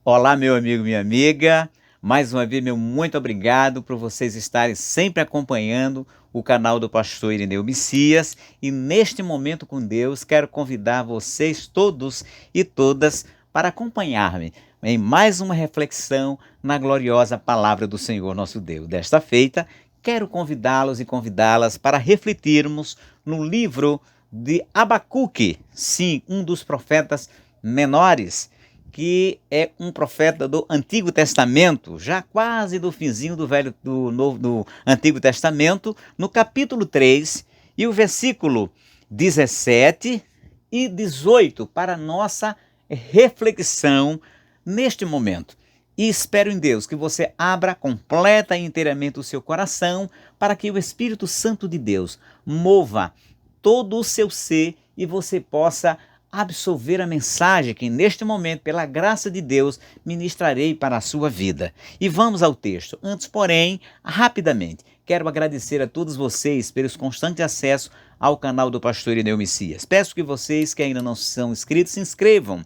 Olá, meu amigo, minha amiga. Mais uma vez, meu muito obrigado por vocês estarem sempre acompanhando o canal do Pastor Irineu Messias. E neste momento com Deus, quero convidar vocês todos e todas para acompanhar-me em mais uma reflexão na gloriosa palavra do Senhor nosso Deus. Desta feita, quero convidá-los e convidá-las para refletirmos no livro de Abacuque, sim, um dos profetas menores, que é um profeta do Antigo Testamento, já quase do finzinho do Antigo Testamento, no capítulo 3 e o versículo 17 e 18 para nossa reflexão neste momento. E espero em Deus que você abra completa e inteiramente o seu coração para que o Espírito Santo de Deus mova todo o seu ser e você possa absorver a mensagem que neste momento, pela graça de Deus, ministrarei para a sua vida. E vamos ao texto. Antes, porém, rapidamente, quero agradecer a todos vocês pelos constantes acessos ao canal do Pastor Irineu Messias. Peço que vocês que ainda não são inscritos, se inscrevam,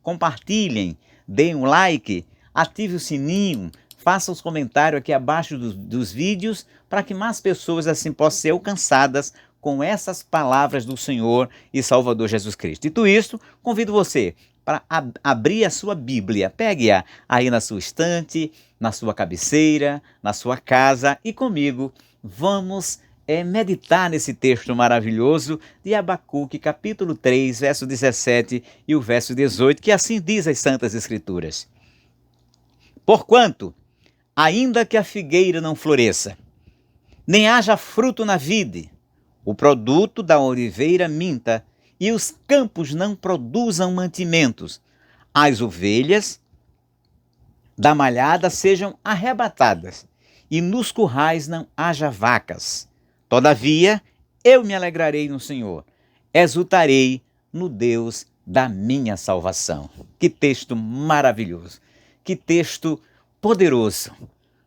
compartilhem, deem um like, ative o sininho, faça os comentários aqui abaixo dos vídeos para que mais pessoas assim possam ser alcançadas com essas palavras do Senhor e Salvador Jesus Cristo. Dito isto, convido você para abrir a sua Bíblia. Pegue-a aí na sua estante, na sua cabeceira, na sua casa e comigo vamos meditar nesse texto maravilhoso de Abacuque, capítulo 3, verso 17 e o verso 18, que assim diz as Santas Escrituras. Porquanto, ainda que a figueira não floresça, nem haja fruto na vide, o produto da oliveira minta, e os campos não produzam mantimentos, as ovelhas da malhada sejam arrebatadas, e nos currais não haja vacas. Todavia, eu me alegrarei no Senhor, exultarei no Deus da minha salvação. Que texto maravilhoso, que texto poderoso.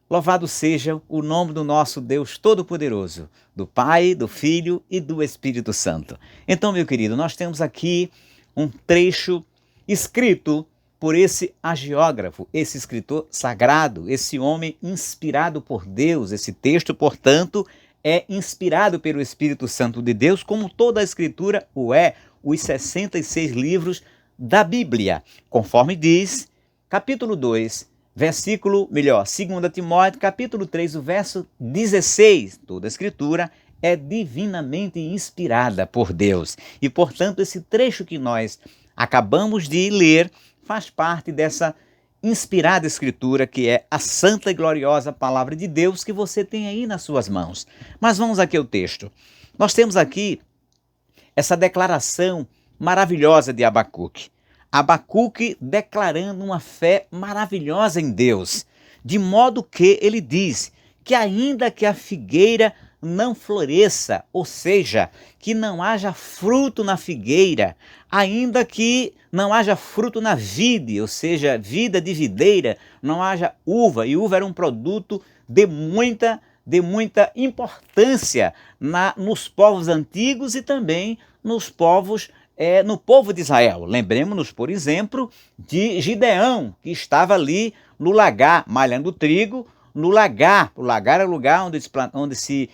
Louvado seja o nome do nosso Deus Todo-Poderoso, do Pai, do Filho e do Espírito Santo. Então, meu querido, nós temos aqui um trecho escrito por esse hagiógrafo, esse escritor sagrado, esse homem inspirado por Deus. Esse texto, portanto, é inspirado pelo Espírito Santo de Deus, como toda a Escritura o é, os 66 livros da Bíblia, conforme diz, capítulo 2, versículo, 2 Timóteo, capítulo 3, o verso 16. Toda a Escritura é divinamente inspirada por Deus. E, portanto, esse trecho que nós acabamos de ler faz parte dessa inspirada Escritura, que é a santa e gloriosa Palavra de Deus que você tem aí nas suas mãos. Mas vamos aqui ao texto. Nós temos aqui essa declaração maravilhosa de Abacuque. Abacuque declarando uma fé maravilhosa em Deus, de modo que ele diz que ainda que a figueira não floresça, ou seja, que não haja fruto na figueira, ainda que não haja fruto na vide, ou seja, vida de videira, não haja uva, e uva era um produto de muita importância nos povos antigos e também nos povos no povo de Israel. Lembremos-nos, por exemplo, de Gideão, que estava ali no lagar, malhando trigo, no lagar. O lagar era o lugar onde se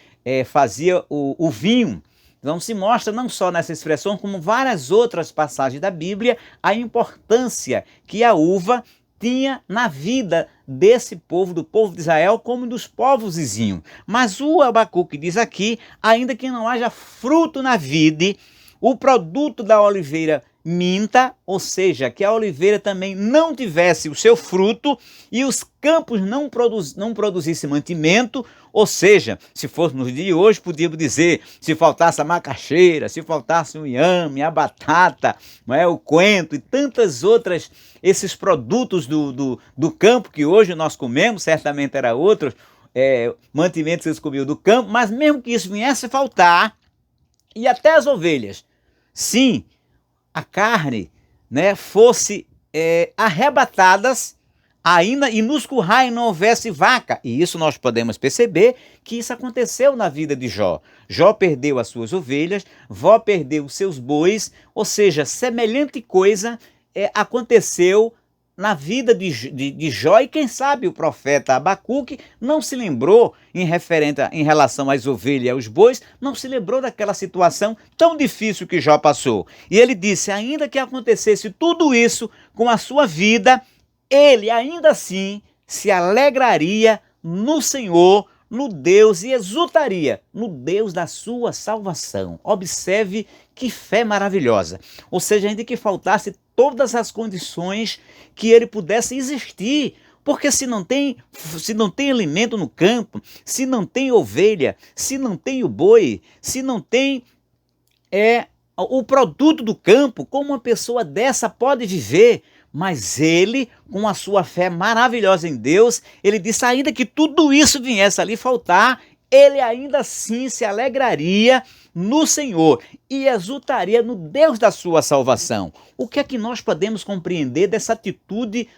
fazia o vinho. Então se mostra não só nessa expressão, como várias outras passagens da Bíblia, a importância que a uva tinha na vida desse povo, do povo de Israel, como dos povos vizinhos. Mas o Abacuque diz aqui, ainda que não haja fruto na vide, o produto da oliveira minta, ou seja, que a oliveira também não tivesse o seu fruto e os campos não produzissem mantimento, ou seja, se fosse nos dias de hoje, podíamos dizer, se faltasse a macaxeira, se faltasse o inhame, a batata, não é, o coentro e tantas outras, esses produtos do campo que hoje nós comemos, certamente era outros mantimentos que eles comiam do campo, mas mesmo que isso viesse a faltar, e até as ovelhas, sim, a carne, né, fosse arrebatadas, ainda e nos currais não houvesse vaca. E isso nós podemos perceber que isso aconteceu na vida de Jó. Jó perdeu as suas ovelhas, Jó perdeu os seus bois, ou seja, semelhante coisa aconteceu na vida de Jó, e quem sabe o profeta Abacuque não se lembrou, em relação às ovelhas e aos bois, não se lembrou daquela situação tão difícil que Jó passou. E ele disse, ainda que acontecesse tudo isso com a sua vida, ele ainda assim se alegraria no Senhor, no Deus, e exultaria no Deus da sua salvação. Observe que fé maravilhosa. Ou seja, ainda que faltasse todas as condições que ele pudesse existir, porque se não tem alimento no campo, se não tem ovelha, se não tem o boi, se não tem o produto do campo, como uma pessoa dessa pode viver? Mas ele, com a sua fé maravilhosa em Deus, ele disse, ainda que tudo isso viesse ali faltar, ele ainda assim se alegraria no Senhor e exultaria no Deus da sua salvação. O que é que nós podemos compreender dessa atitude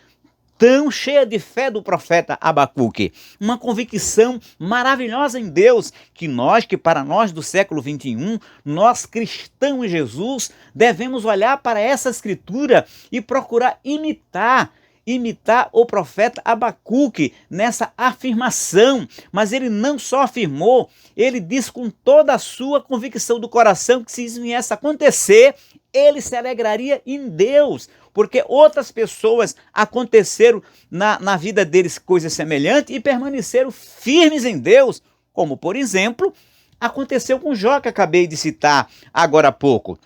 tão cheia de fé do profeta Abacuque? Uma convicção maravilhosa em Deus, que para nós do século 21, nós cristãos em Jesus, devemos olhar para essa escritura e procurar imitar o profeta Abacuque nessa afirmação. Mas ele não só afirmou, ele disse com toda a sua convicção do coração que se isso viesse a acontecer, ele se alegraria em Deus, porque outras pessoas aconteceram na vida deles coisas semelhantes e permaneceram firmes em Deus, como por exemplo, aconteceu com Jó, que acabei de citar agora há pouco.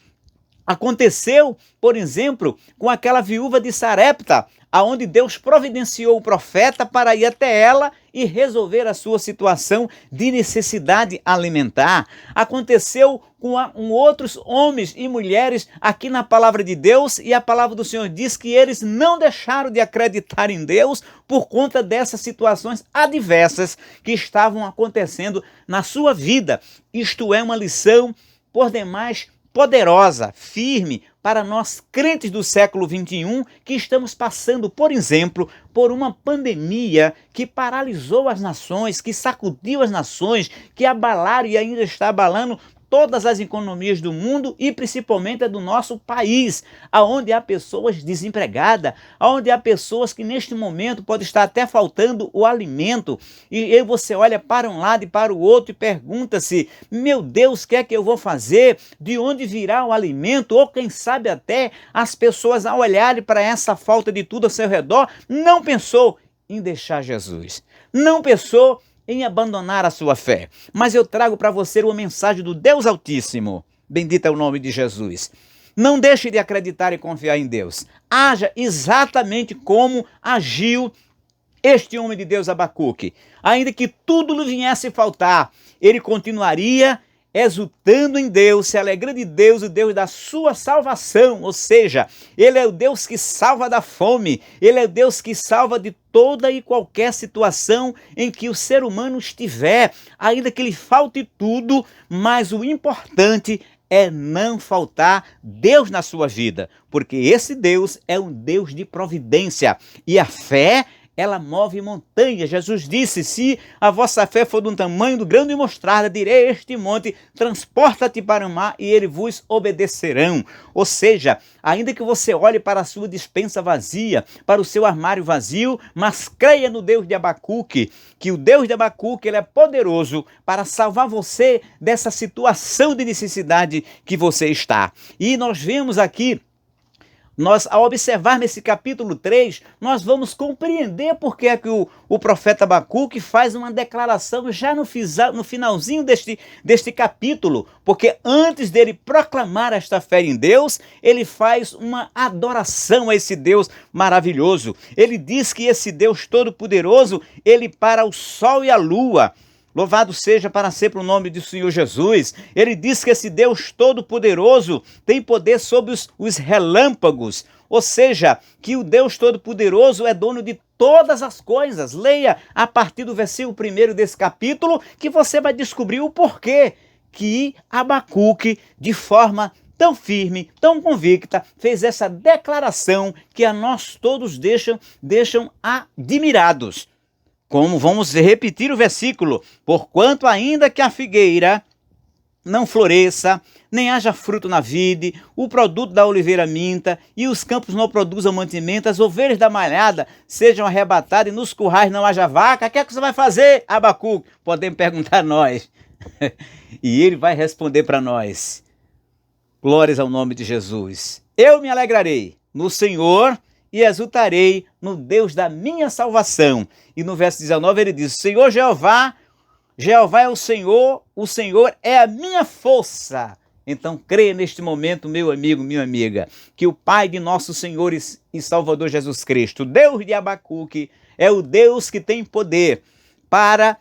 Aconteceu, por exemplo, com aquela viúva de Sarepta, aonde Deus providenciou o profeta para ir até ela e resolver a sua situação de necessidade alimentar. Aconteceu com outros homens e mulheres aqui na palavra de Deus, e a palavra do Senhor diz que eles não deixaram de acreditar em Deus por conta dessas situações adversas que estavam acontecendo na sua vida. Isto é uma lição por demais poderosa, firme, para nós crentes do século 21, que estamos passando, por exemplo, por uma pandemia que paralisou as nações, que sacudiu as nações, que abalaram e ainda está abalando todas as economias do mundo e principalmente a do nosso país, aonde há pessoas desempregadas, aonde há pessoas que neste momento pode estar até faltando o alimento, e aí você olha para um lado e para o outro e pergunta-se, meu Deus, o que é que eu vou fazer? De onde virá o alimento? Ou quem sabe até as pessoas, ao olharem para essa falta de tudo ao seu redor, não pensou em deixar Jesus, não pensou em abandonar a sua fé. Mas eu trago para você uma mensagem do Deus Altíssimo. Bendito é o nome de Jesus. Não deixe de acreditar e confiar em Deus. Haja exatamente como agiu este homem de Deus Abacuque. Ainda que tudo lhe viesse faltar, ele continuaria exultando em Deus, se alegrando em Deus, o Deus da sua salvação. Ou seja, ele é o Deus que salva da fome, ele é o Deus que salva de toda e qualquer situação em que o ser humano estiver, ainda que lhe falte tudo, mas o importante é não faltar Deus na sua vida, porque esse Deus é um Deus de providência, e a fé, ela move montanhas. Jesus disse, se a vossa fé for de um tamanho do grão de mostarda, direi a este monte, transporta-te para o mar, e ele vos obedecerão. Ou seja, ainda que você olhe para a sua despensa vazia, para o seu armário vazio, mas creia no Deus de Abacuque, que o Deus de Abacuque, ele é poderoso para salvar você dessa situação de necessidade que você está. E nós vemos aqui, ao observarmos esse capítulo 3, nós vamos compreender por que é que o profeta Abacuque faz uma declaração já no finalzinho deste capítulo, porque antes dele proclamar esta fé em Deus, ele faz uma adoração a esse Deus maravilhoso. Ele diz que esse Deus todo-poderoso, ele para o sol e a lua. Louvado seja para sempre o nome do Senhor Jesus. Ele diz que esse Deus todo-poderoso tem poder sobre os relâmpagos. Ou seja, que o Deus todo-poderoso é dono de todas as coisas. Leia a partir do versículo 1 desse capítulo, que você vai descobrir o porquê que Abacuque, de forma tão firme, tão convicta, fez essa declaração que a nós todos deixam admirados. Como vamos repetir o versículo, porquanto ainda que a figueira não floresça, nem haja fruto na vide, o produto da oliveira minta, e os campos não produzam mantimento, as ovelhas da malhada sejam arrebatadas, e nos currais não haja vaca, o que é que você vai fazer, Abacuque? Podemos perguntar a nós. E ele vai responder para nós. Glórias ao nome de Jesus. Eu me alegrarei no Senhor e exultarei no Deus da minha salvação. E no verso 19 ele diz, Senhor Jeová é o Senhor é a minha força. Então creia neste momento, meu amigo, minha amiga, que o Pai de nosso Senhor e Salvador Jesus Cristo, Deus de Abacuque, é o Deus que tem poder para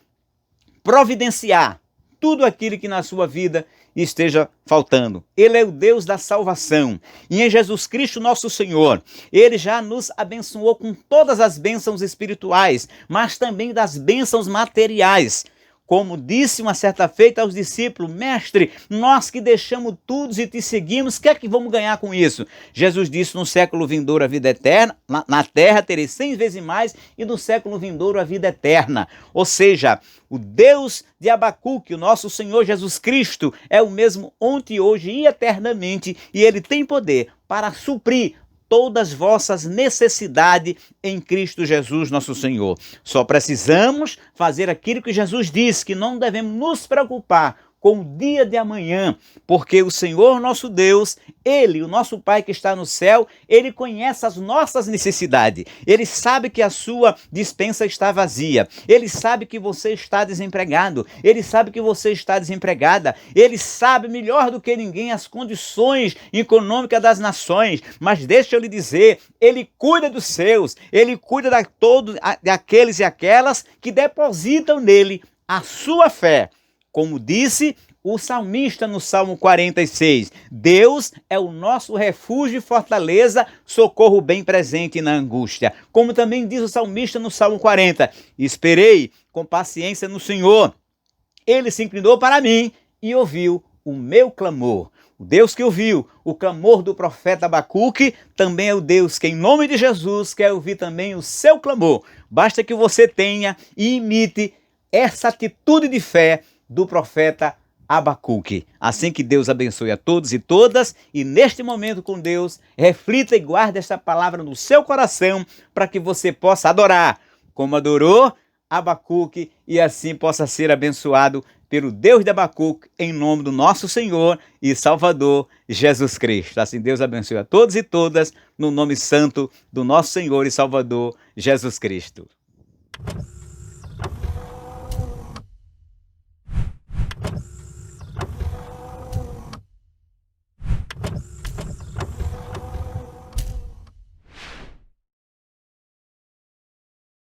providenciar tudo aquilo que na sua vida esteja faltando. Ele é o Deus da salvação. E em Jesus Cristo, nosso Senhor, ele já nos abençoou com todas as bênçãos espirituais, mas também das bênçãos materiais. Como disse uma certa feita aos discípulos, mestre, nós que deixamos tudo e te seguimos, o que é que vamos ganhar com isso? Jesus disse, no século vindouro a vida eterna, na terra terei 100 vezes mais, e no século vindouro a vida eterna. Ou seja, o Deus de Abacuque, o nosso Senhor Jesus Cristo, é o mesmo ontem, hoje e eternamente, e ele tem poder para suprir todas vossas necessidades em Cristo Jesus, nosso Senhor. Só precisamos fazer aquilo que Jesus disse, que não devemos nos preocupar com o dia de amanhã, porque o Senhor nosso Deus, Ele, o nosso Pai que está no céu, Ele conhece as nossas necessidades. Ele sabe que a sua despensa está vazia. Ele sabe que você está desempregado. Ele sabe que você está desempregada. Ele sabe melhor do que ninguém as condições econômicas das nações. Mas deixa eu lhe dizer, Ele cuida dos seus. Ele cuida de todos aqueles e aquelas que depositam nele a sua fé. Como disse o salmista no Salmo 46, Deus é o nosso refúgio e fortaleza, socorro bem presente na angústia. Como também diz o salmista no Salmo 40, esperei com paciência no Senhor. Ele se inclinou para mim e ouviu o meu clamor. O Deus que ouviu o clamor do profeta Abacuque também é o Deus que, em nome de Jesus, quer ouvir também o seu clamor. Basta que você tenha e imite essa atitude de fé do profeta Abacuque. Assim que Deus abençoe a todos e todas, e neste momento com Deus, reflita e guarde esta palavra no seu coração, para que você possa adorar, como adorou Abacuque, e assim possa ser abençoado pelo Deus de Abacuque, em nome do nosso Senhor e Salvador Jesus Cristo. Assim Deus abençoe a todos e todas, no nome santo do nosso Senhor e Salvador Jesus Cristo.